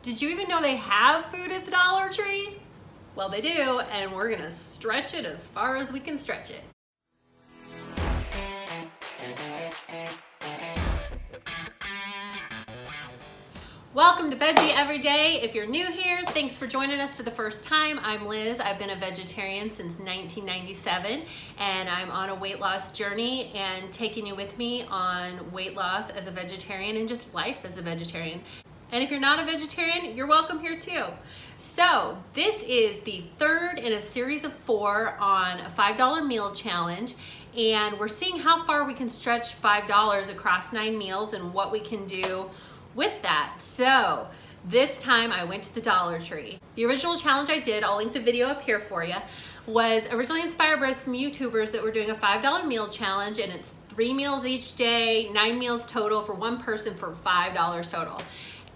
Did you even know they have food at the Dollar Tree? Well, they do, and we're gonna stretch it as far as we can stretch it. Welcome to Veggie Every Day. If you're new here, thanks for joining us for the first time. I'm Liz. I've been a vegetarian since 1997, and I'm on a weight loss journey and taking you with me on weight loss as a vegetarian and just life as a vegetarian. And if you're not a vegetarian, you're welcome here too. So this is the third in a series of 4 on a $5 meal challenge, and we're seeing how far we can stretch $5 across 9 meals and what we can do with that. So this time I went to the Dollar Tree. The original challenge I did, I'll link the video up here for you, was originally inspired by some YouTubers that were doing a $5 meal challenge, and it's 3 meals each day, 9 meals total for one person for $5 total.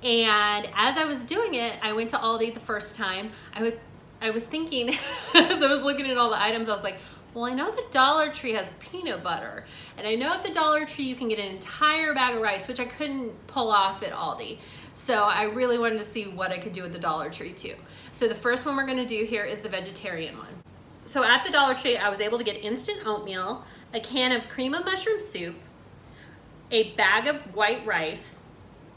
And as I was doing it, I went to Aldi the first time. I was thinking, as I was looking at all the items, I was like, well, I know the Dollar Tree has peanut butter, and I know at the Dollar Tree you can get an entire bag of rice, which I couldn't pull off at Aldi. So I really wanted to see what I could do at the Dollar Tree too. So the first one we're gonna do here is the vegetarian one. So at the Dollar Tree, I was able to get instant oatmeal, a can of cream of mushroom soup, a bag of white rice,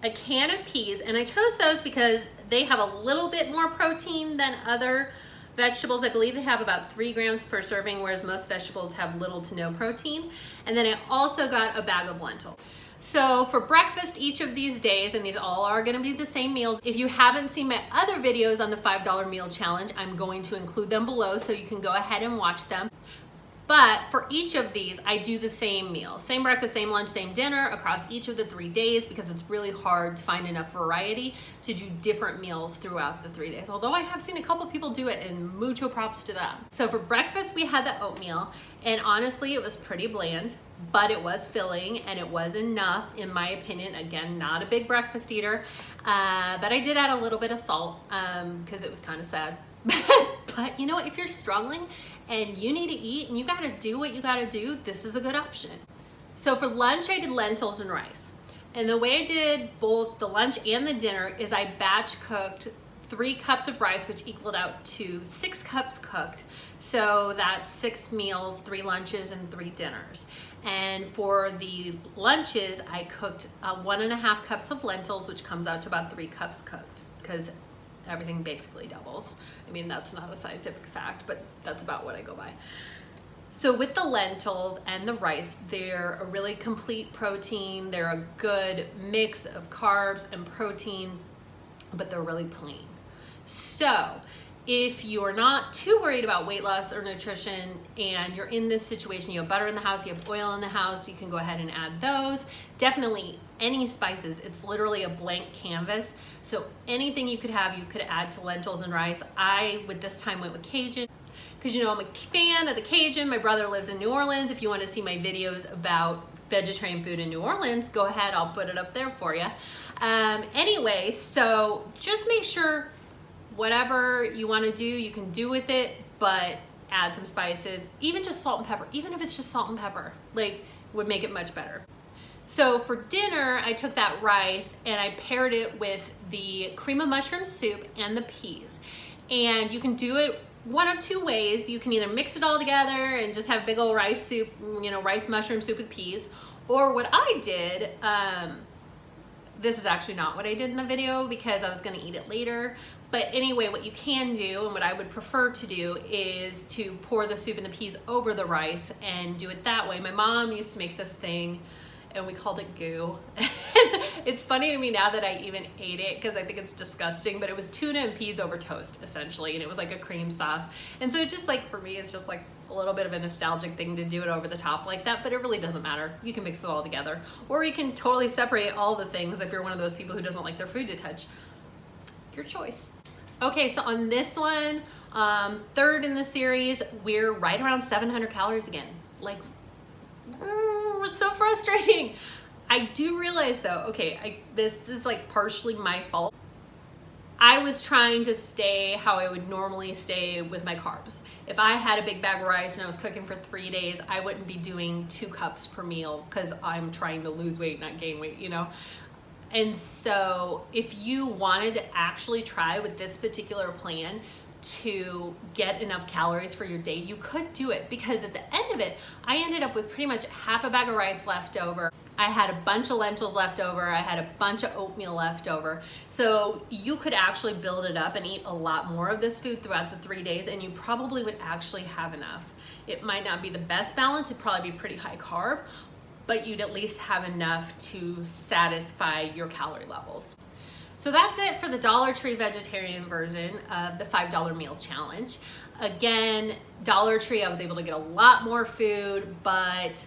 a can of peas, and I chose those because they have a little bit more protein than other vegetables. I believe they have about 3 grams per serving, whereas most vegetables have little to no protein. And then I also got a bag of lentils. So for breakfast each of these days, and these all are gonna be the same meals, if you haven't seen my other videos on the $5 meal challenge, I'm going to include them below so you can go ahead and watch them. But for each of these, I do the same meal. Same breakfast, same lunch, same dinner across each of the 3 days, because it's really hard to find enough variety to do different meals throughout the 3 days. Although I have seen a couple people do it, and mucho props to them. So for breakfast, we had the oatmeal, and honestly, it was pretty bland, but it was filling and it was enough, in my opinion. Again, not a big breakfast eater, but I did add a little bit of salt because it was kind of sad. But you know what, if you're struggling and you need to eat and you gotta do what you gotta do, this is a good option. So for lunch, I did lentils and rice. And the way I did both the lunch and the dinner is I batch cooked 3 cups of rice, which equaled out to 6 cups cooked. So that's 6 meals, 3 lunches, and 3 dinners. And for the lunches, I cooked 1.5 cups of lentils, which comes out to about 3 cups cooked, because everything basically doubles. I mean, that's not a scientific fact, but that's about what I go by. So with the lentils and the rice, they're a really complete protein. They're a good mix of carbs and protein, but they're really plain. So if you're not too worried about weight loss or nutrition, and you're in this situation, you have butter in the house, you have oil in the house, you can go ahead and add those. Definitely any spices. It's literally a blank canvas. So anything you could have, you could add to lentils and rice. I, with this time, went with Cajun, because you know I'm a fan of the Cajun. My brother lives in New Orleans. If you want to see my videos about vegetarian food in New Orleans, go ahead, I'll put it up there for you. Anyway, so just make sure whatever you want to do, you can do with it, but add some spices, even just salt and pepper. Even if it's just salt and pepper, like, would make it much better. So for dinner, I took that rice and I paired it with the cream of mushroom soup and the peas. And you can do it one of 2 ways. You can either mix it all together and just have big old rice soup, you know, rice mushroom soup with peas. Or what I did, this is actually not what I did in the video because I was gonna eat it later. But anyway, what you can do, and what I would prefer to do, is to pour the soup and the peas over the rice and do it that way. My mom used to make this thing, and we called it goo. It's funny to me now that I even ate it because I think it's disgusting, but it was tuna and peas over toast, essentially, and it was like a cream sauce. And so just like, for me, it's just like a little bit of a nostalgic thing to do it over the top like that, but it really doesn't matter. You can mix it all together. Or you can totally separate all the things if you're one of those people who doesn't like their food to touch. Your choice. Okay, so on this one, third in the series, we're right around 700 calories again. Like, it's so frustrating. I do realize though, okay, this is like partially my fault. I was trying to stay how I would normally stay with my carbs. If I had a big bag of rice and I was cooking for 3 days, I wouldn't be doing 2 cups per meal because I'm trying to lose weight, not gain weight, you know? And so if you wanted to actually try with this particular plan to get enough calories for your day, you could do it, because at the end of it, I ended up with pretty much half a bag of rice left over. I had a bunch of lentils left over. I had a bunch of oatmeal left over. So you could actually build it up and eat a lot more of this food throughout the 3 days, and you probably would actually have enough. It might not be the best balance. It'd probably be pretty high carb, but you'd at least have enough to satisfy your calorie levels. So that's it for the Dollar Tree vegetarian version of the $5 meal challenge. Again, Dollar Tree, I was able to get a lot more food, but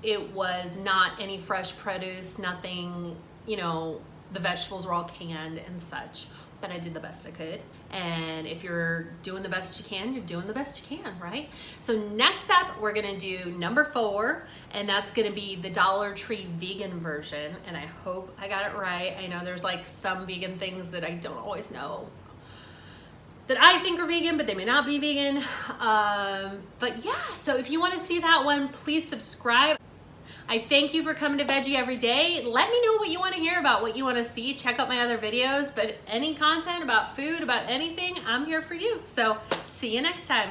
it was not any fresh produce, nothing, you know, the vegetables were all canned and such, but I did the best I could. And if you're doing the best you can, you're doing the best you can, right? So next up, we're gonna do number 4, and that's gonna be the Dollar Tree vegan version. And I hope I got it right. I know there's like some vegan things that I don't always know that I think are vegan, but they may not be vegan. But yeah, so if you wanna see that one, please subscribe. I thank you for coming to Veggie Every Day. Let me know what you want to hear about, what you want to see. Check out my other videos, but any content about food, about anything, I'm here for you. So see you next time.